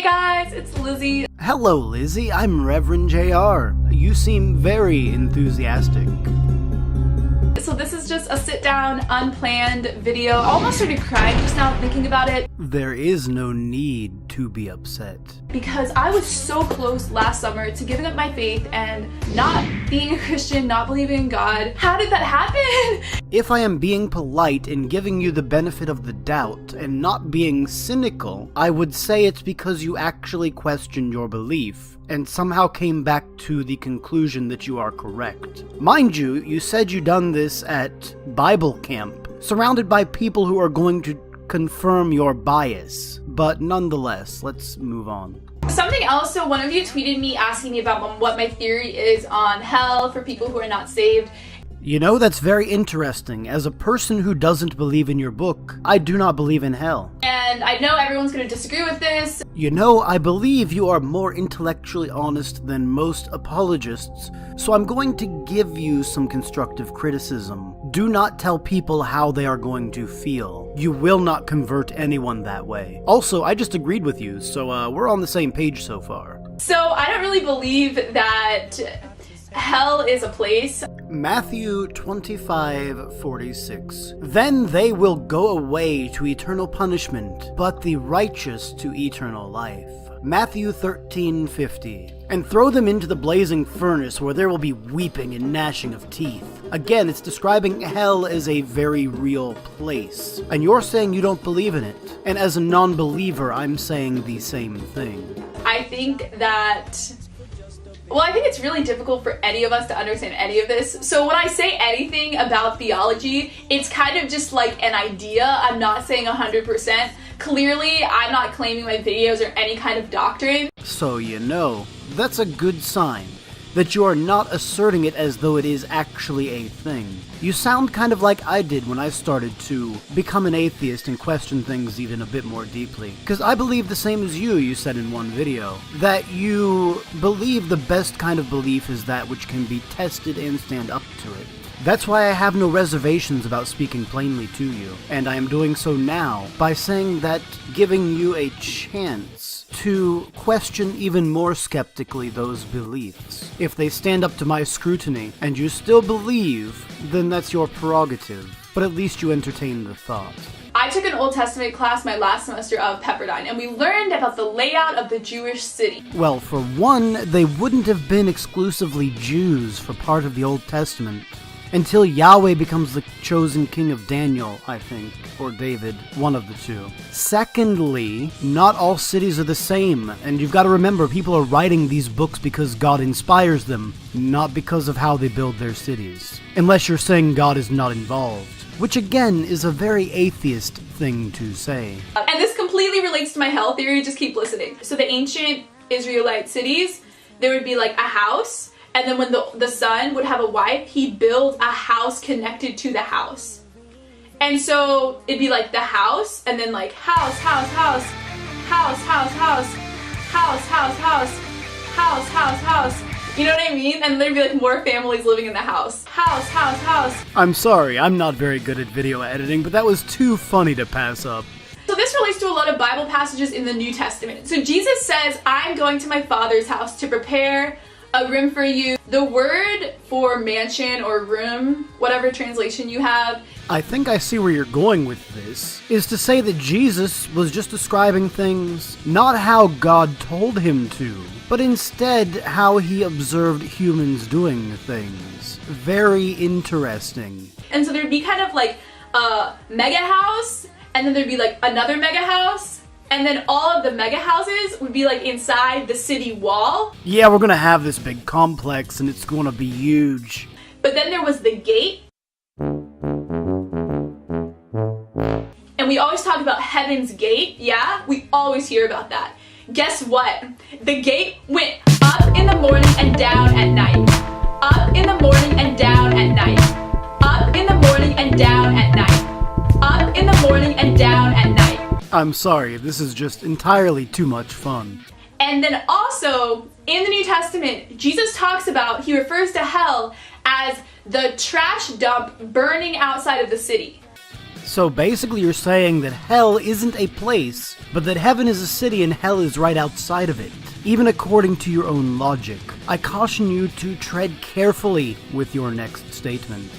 guys, it's Lizzie. Hello, Lizzie. I'm Reverend JR. You seem very enthusiastic. So this is just a sit-down, unplanned video. I almost started crying just now thinking about it. There is no need to be upset. Because I was so close last summer to giving up my faith and not being a Christian, not believing in God. How did that happen? If I am being polite and giving you the benefit of the doubt and not being cynical, I would say it's because you actually questioned your belief and somehow came back to the conclusion that you are correct. Mind you, you said you done this at Bible camp, surrounded by people who are going to confirm your bias. But nonetheless, let's move on. Something else, so one of you tweeted me asking me about what my theory is on hell for people who are not saved. You know, that's very interesting. As a person who doesn't believe in your book, I do not believe in hell. And I know everyone's going to disagree with this. You know, I believe you are more intellectually honest than most apologists, so I'm going to give you some constructive criticism. Do not tell people how they are going to feel. You will not convert anyone that way. Also, I just agreed with you, so we're on the same page so far. So I don't really believe that hell is a place. Matthew 25:46. Then they will go away to eternal punishment, but the righteous to eternal life. Matthew 13:50. And throw them into the blazing furnace where there will be weeping and gnashing of teeth. Again, it's describing hell as a very real place. And you're saying you don't believe in it. And as a non-believer, I'm saying the same thing. I think that... Well, I think it's really difficult for any of us to understand any of this. So when I say anything about theology, it's kind of just like an idea. I'm not saying 100%. Clearly, I'm not claiming my videos are any kind of doctrine. So you know, that's a good sign. That you are not asserting it as though it is actually a thing. You sound kind of like I did when I started to become an atheist and question things even a bit more deeply. Because I believe the same as you said in one video. That you believe the best kind of belief is that which can be tested and stand up to it. That's why I have no reservations about speaking plainly to you, and I am doing so now by saying that giving you a chance to question even more skeptically those beliefs. If they stand up to my scrutiny and you still believe, then that's your prerogative, but at least you entertain the thought. I took an Old Testament class my last semester of Pepperdine, and we learned about the layout of the Jewish city. Well, for one, they wouldn't have been exclusively Jews for part of the Old Testament. Until Yahweh becomes the chosen king of Daniel, I think, or David, one of the two. Secondly, not all cities are the same, and you've got to remember people are writing these books because God inspires them, not because of how they build their cities. Unless you're saying God is not involved, which again is a very atheist thing to say. And this completely relates to my hell theory, just keep listening. So the ancient Israelite cities, there would be like a house, and then when the son would have a wife, he'd build a house connected to the house. And so it'd be like the house, and then like house, house, house, house, house, house, house, house, house, house, house, house. You know what I mean? And there'd be like more families living in the house. House, house, house. I'm sorry, I'm not very good at video editing, but that was too funny to pass up. So this relates to a lot of Bible passages in the New Testament. So Jesus says, I'm going to my Father's house to prepare a room for you. The word for mansion or room, whatever translation you have, I think I see where you're going with this, is to say that Jesus was just describing things not how God told him to, but instead how he observed humans doing things. Very interesting. And so there'd be kind of like a mega house, and then there'd be like another mega house, and then all of the mega houses would be like inside the city wall. Yeah, we're gonna have this big complex and it's gonna be huge. But then there was the gate. And we always talk about Heaven's Gate, yeah? We always hear about that. Guess what? The gate went up in the morning and down at night. Up in the morning and down at night. Up in the morning and down at night. Up in the morning and down at night. I'm sorry, this is just entirely too much fun. And then also, in the New Testament, Jesus talks about, he refers to hell as the trash dump burning outside of the city. So basically you're saying that hell isn't a place, but that heaven is a city and hell is right outside of it. Even according to your own logic. I caution you to tread carefully with your next statement.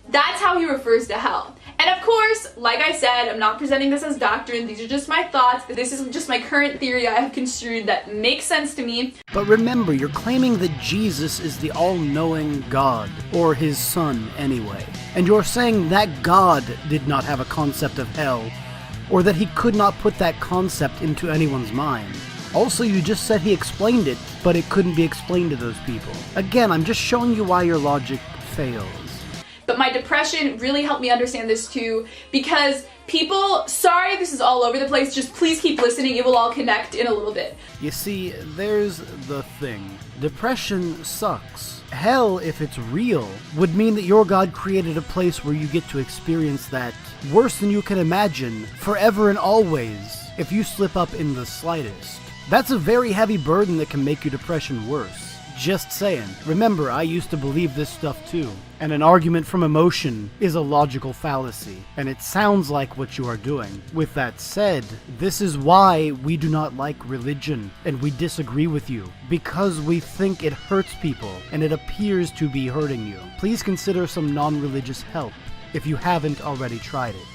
That's how he refers to hell. And of course, like I said, I'm not presenting this as doctrine. These are just my thoughts. This is just my current theory I have construed that makes sense to me. But remember, you're claiming that Jesus is the all-knowing God, or his son anyway. And you're saying that God did not have a concept of hell, or that he could not put that concept into anyone's mind. Also, you just said he explained it, but it couldn't be explained to those people. Again, I'm just showing you why your logic fails. But my depression really helped me understand this too, because people, sorry this is all over the place, just please keep listening, it will all connect in a little bit. You see, there's the thing. Depression sucks. Hell, if it's real, would mean that your God created a place where you get to experience that worse than you can imagine, forever and always, if you slip up in the slightest. That's a very heavy burden that can make your depression worse. Just saying. Remember, I used to believe this stuff too. And an argument from emotion is a logical fallacy, and it sounds like what you are doing. With that said, this is why we do not like religion, and we disagree with you, because we think it hurts people, and it appears to be hurting you. Please consider some non-religious help, if you haven't already tried it.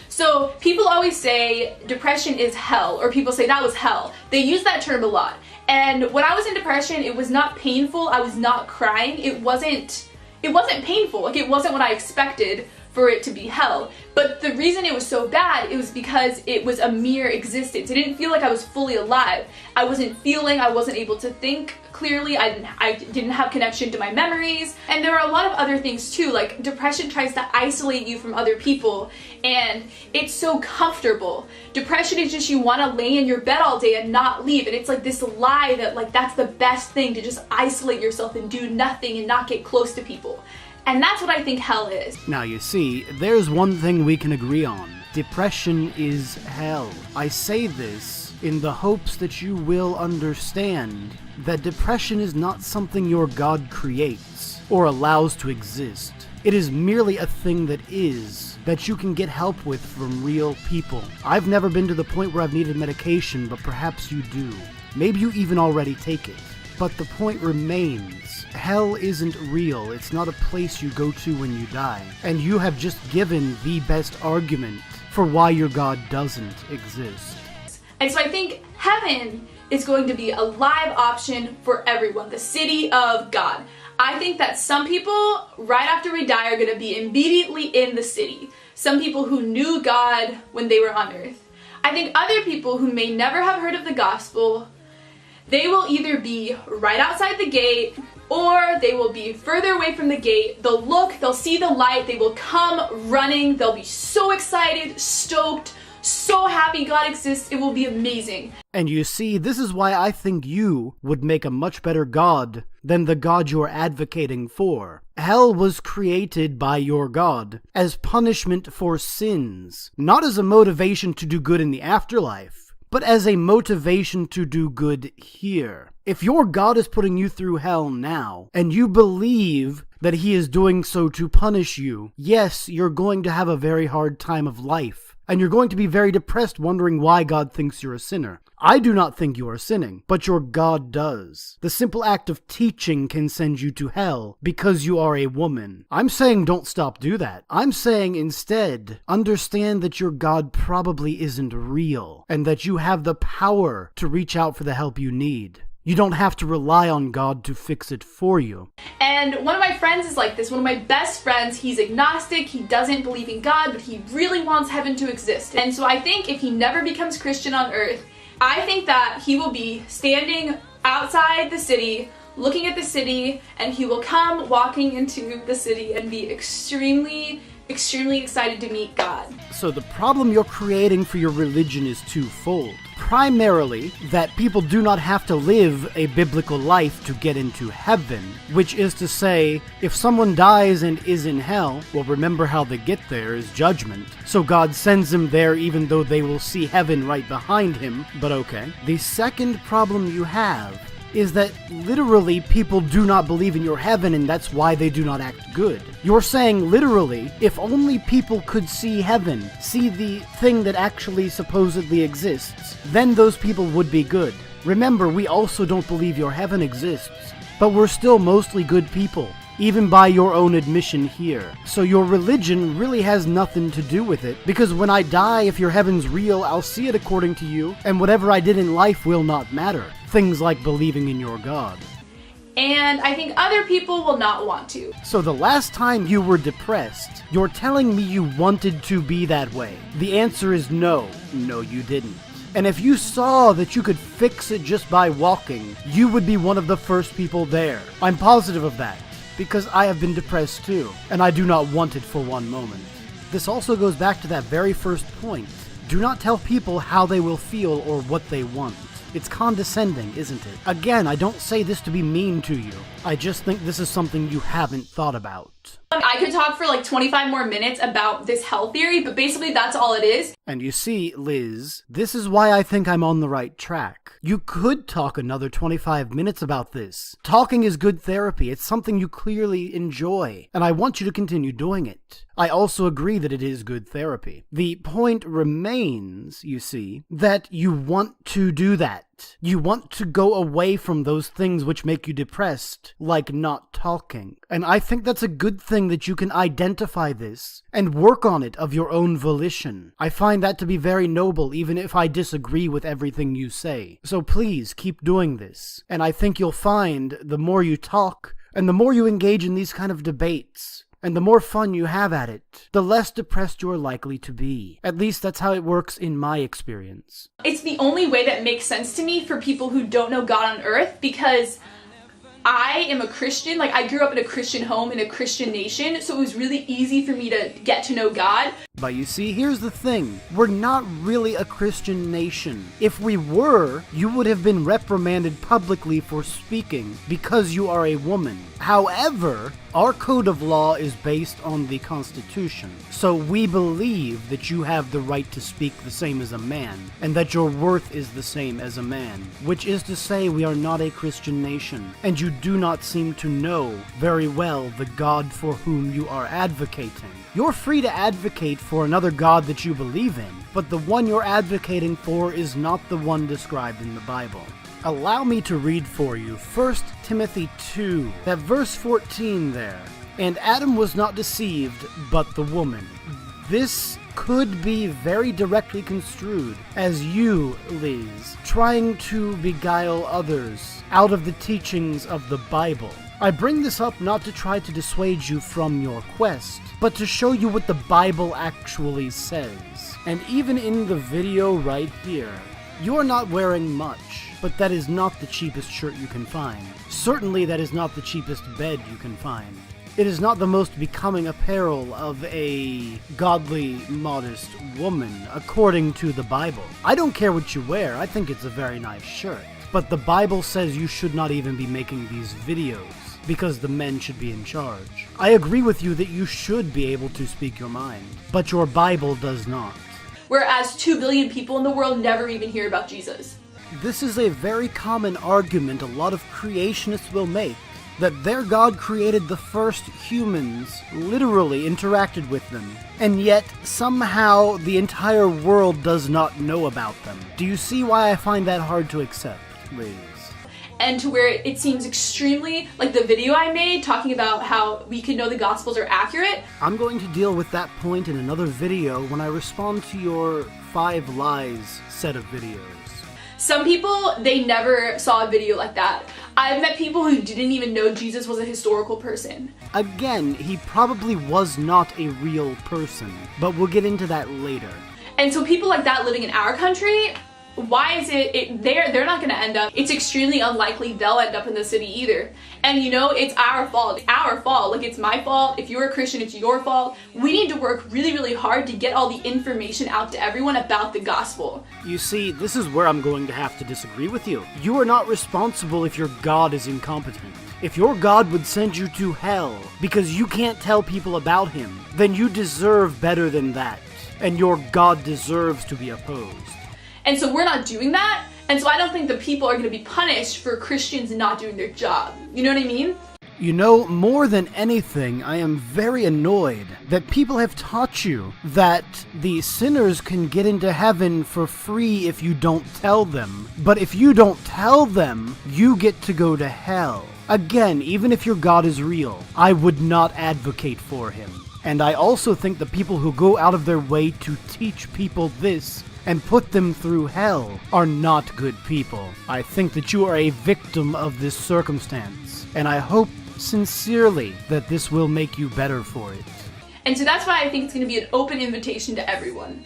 So people always say depression is hell, or people say that was hell. They use that term a lot. And when I was in depression, it was not painful. I was not crying. It wasn't painful. Like, it wasn't what I expected for it to be hell. But the reason it was so bad, it was because it was a mere existence. It didn't feel like I was fully alive. I wasn't feeling, I wasn't able to think clearly, I didn't have connection to my memories. And there are a lot of other things too, like depression tries to isolate you from other people, and it's so comfortable. Depression is just you want to lay in your bed all day and not leave, and it's like this lie that like that's the best thing, to just isolate yourself and do nothing and not get close to people. And that's what I think hell is. Now you see, there's one thing we can agree on. Depression is hell. I say this in the hopes that you will understand that depression is not something your God creates or allows to exist. It is merely a thing that is, that you can get help with from real people. I've never been to the point where I've needed medication, but perhaps you do. Maybe you even already take it. But the point remains, hell isn't real. It's not a place you go to when you die. And you have just given the best argument for why your God doesn't exist. And so I think heaven is going to be a live option for everyone, the city of God. I think that some people, right after we die, are going to be immediately in the city. Some people who knew God when they were on earth. I think other people who may never have heard of the gospel, they will either be right outside the gate, or they will be further away from the gate. They'll look, they'll see the light, they will come running, they'll be so excited, stoked, so happy God exists, it will be amazing. And you see, this is why I think you would make a much better God than the God you're advocating for. Hell was created by your God as punishment for sins, not as a motivation to do good in the afterlife, but as a motivation to do good here. If your God is putting you through hell now, and you believe that he is doing so to punish you, yes, you're going to have a very hard time of life. And you're going to be very depressed wondering why God thinks you're a sinner. I do not think you are sinning, but your God does. The simple act of teaching can send you to hell because you are a woman. I'm saying don't stop do that. I'm saying instead, understand that your God probably isn't real, and that you have the power to reach out for the help you need. You don't have to rely on God to fix it for you. And one of my friends is like this, one of my best friends, he's agnostic, he doesn't believe in God, but he really wants heaven to exist. And so I think if he never becomes Christian on earth, I think that he will be standing outside the city, looking at the city, and he will come walking into the city and be extremely excited to meet God. So the problem you're creating for your religion is twofold. Primarily, that people do not have to live a biblical life to get into heaven, which is to say, if someone dies and is in hell, well, remember how they get there is judgment. So God sends them there even though they will see heaven right behind him, but okay. The second problem you have is that literally people do not believe in your heaven and that's why they do not act good. You're saying literally, if only people could see heaven, see the thing that actually supposedly exists, then those people would be good. Remember, we also don't believe your heaven exists, but we're still mostly good people, even by your own admission here. So your religion really has nothing to do with it, because when I die, if your heaven's real, I'll see it according to you, and whatever I did in life will not matter. Things like believing in your God. And I think other people will not want to. So the last time you were depressed, you're telling me you wanted to be that way. The answer is no. No, you didn't. And if you saw that you could fix it just by walking, you would be one of the first people there. I'm positive of that, because I have been depressed too, and I do not want it for one moment. This also goes back to that very first point. Do not tell people how they will feel or what they want. It's condescending, isn't it? Again, I don't say this to be mean to you. I just think this is something you haven't thought about. I could talk for like 25 more minutes about this hell theory, but basically that's all it is. And you see, Liz, this is why I think I'm on the right track. You could talk another 25 minutes about this. Talking is good therapy. It's something you clearly enjoy, and I want you to continue doing it. I also agree that it is good therapy. The point remains, you see, that you want to do that. You want to go away from those things which make you depressed, like not talking. And I think that's a good thing that you can identify this and work on it of your own volition. I find that to be very noble, even if I disagree with everything you say. So please keep doing this. And I think you'll find the more you talk and the more you engage in these kind of debates, and the more fun you have at it, the less depressed you're likely to be. At least that's how it works in my experience. It's the only way that makes sense to me for people who don't know God on earth, because I am a Christian. Like, I grew up in a Christian home in a Christian nation, so it was really easy for me to get to know God. But you see, here's the thing. We're not really a Christian nation. If we were, you would have been reprimanded publicly for speaking because you are a woman. However, our code of law is based on the Constitution, so we believe that you have the right to speak the same as a man, and that your worth is the same as a man, which is to say we are not a Christian nation, and you do not seem to know very well the God for whom you are advocating. You're free to advocate for another God that you believe in, but the one you're advocating for is not the one described in the Bible. Allow me to read for you 1 Timothy 2, that verse 14 there. And Adam was not deceived, but the woman. This could be very directly construed as you, Liz, trying to beguile others out of the teachings of the Bible. I bring this up not to try to dissuade you from your quest, but to show you what the Bible actually says. And even in the video right here, you are not wearing much, but that is not the cheapest shirt you can find. Certainly that is not the cheapest bed you can find. It is not the most becoming apparel of a godly, modest woman, according to the Bible. I don't care what you wear, I think it's a very nice shirt. But the Bible says you should not even be making these videos, because the men should be in charge. I agree with you that you should be able to speak your mind, but your Bible does not. Whereas 2 billion people in the world never even hear about Jesus. This is a very common argument a lot of creationists will make, that their God created the first humans, literally interacted with them, and yet somehow the entire world does not know about them. Do you see why I find that hard to accept, Liz? And to where it seems extremely, like the video I made talking about how we can know the Gospels are accurate. I'm going to deal with that point in another video when I respond to your 5 lies set of videos. Some people, they never saw a video like that. I've met people who didn't even know Jesus was a historical person. Again, he probably was not a real person, but we'll get into that later. And so people like that living in our country, why is they're not going to end up, it's extremely unlikely they'll end up in the city either. And you know, it's our fault, like it's my fault. If you're a Christian, it's your fault. We need to work really, really hard to get all the information out to everyone about the gospel. You see, this is where I'm going to have to disagree with you. You are not responsible if your God is incompetent. If your God would send you to hell because you can't tell people about him, then you deserve better than that. And your God deserves to be opposed. And so we're not doing that, And so I don't think the people are going to be punished for Christians not doing their job. You know what I mean? You know, more than anything, I am very annoyed that people have taught you that the sinners can get into heaven for free if you don't tell them. But if you don't tell them, you get to go to hell. Again, even if your God is real, I would not advocate for him. And I also think the people who go out of their way to teach people this and put them through hell are not good people. I think that you are a victim of this circumstance, and I hope sincerely that this will make you better for it. And so that's why I think it's going to be an open invitation to everyone.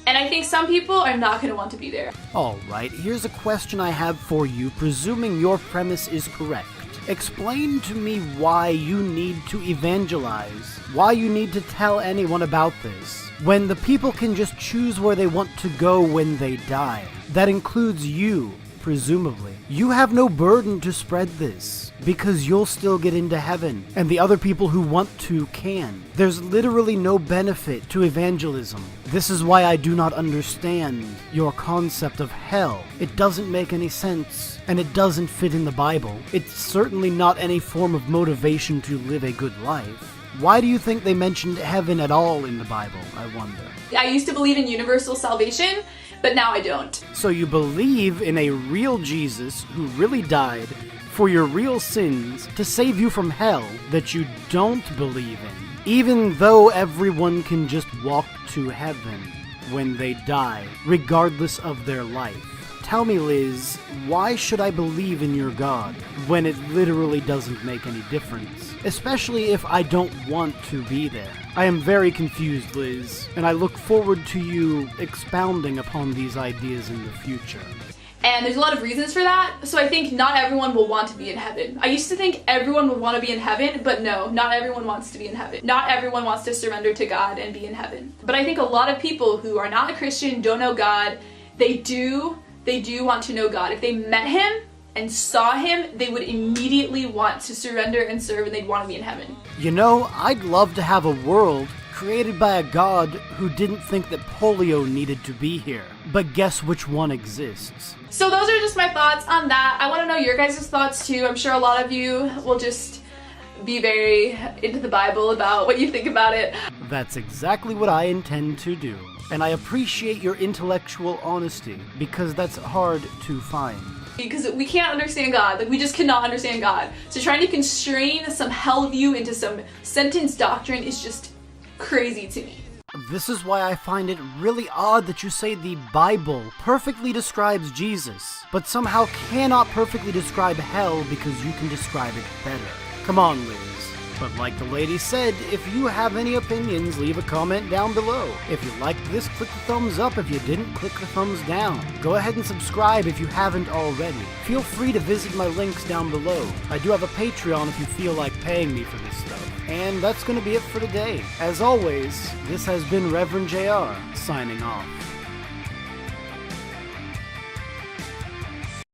And I think some people are not going to want to be there. Alright, here's a question I have for you, presuming your premise is correct. Explain to me why you need to evangelize, why you need to tell anyone about this, when the people can just choose where they want to go when they die. That includes you, presumably. You have no burden to spread this, because you'll still get into heaven, and the other people who want to can. There's literally no benefit to evangelism. This is why I do not understand your concept of hell. It doesn't make any sense, and it doesn't fit in the Bible. It's certainly not any form of motivation to live a good life. Why do you think they mentioned heaven at all in the Bible, I wonder? I used to believe in universal salvation, but now I don't. So you believe in a real Jesus who really died for your real sins to save you from hell that you don't believe in, even though everyone can just walk to heaven when they die, regardless of their life. Tell me, Liz, why should I believe in your God when it literally doesn't make any difference? Especially if I don't want to be there. I am very confused, Liz, and I look forward to you expounding upon these ideas in the future. And there's a lot of reasons for that. So I think not everyone will want to be in heaven. I used to think everyone would want to be in heaven, but no, not everyone wants to be in heaven. Not everyone wants to surrender to God and be in heaven. But I think a lot of people who are not a Christian, don't know God, they do want to know God. If they met him and saw him, they would immediately want to surrender and serve, and they'd want to be in heaven. You know, I'd love to have a world created by a god who didn't think that polio needed to be here. But guess which one exists? So those are just my thoughts on that. I want to know your guys' thoughts too. I'm sure a lot of you will just be very into the Bible about what you think about it. That's exactly what I intend to do. And I appreciate your intellectual honesty, because that's hard to find. Because we can't understand God. Like, we just cannot understand God. So trying to constrain some hell view into some sentence doctrine is just crazy to me. This is why I find it really odd that you say the Bible perfectly describes Jesus, but somehow cannot perfectly describe hell because you can describe it better. Come on, Liz. But like the lady said, if you have any opinions, leave a comment down below. If you liked this, click the thumbs up. If you didn't, click the thumbs down. Go ahead and subscribe if you haven't already. Feel free to visit my links down below. I do have a Patreon if you feel like paying me for this stuff. And that's going to be it for today. As always, this has been Reverend JR, signing off.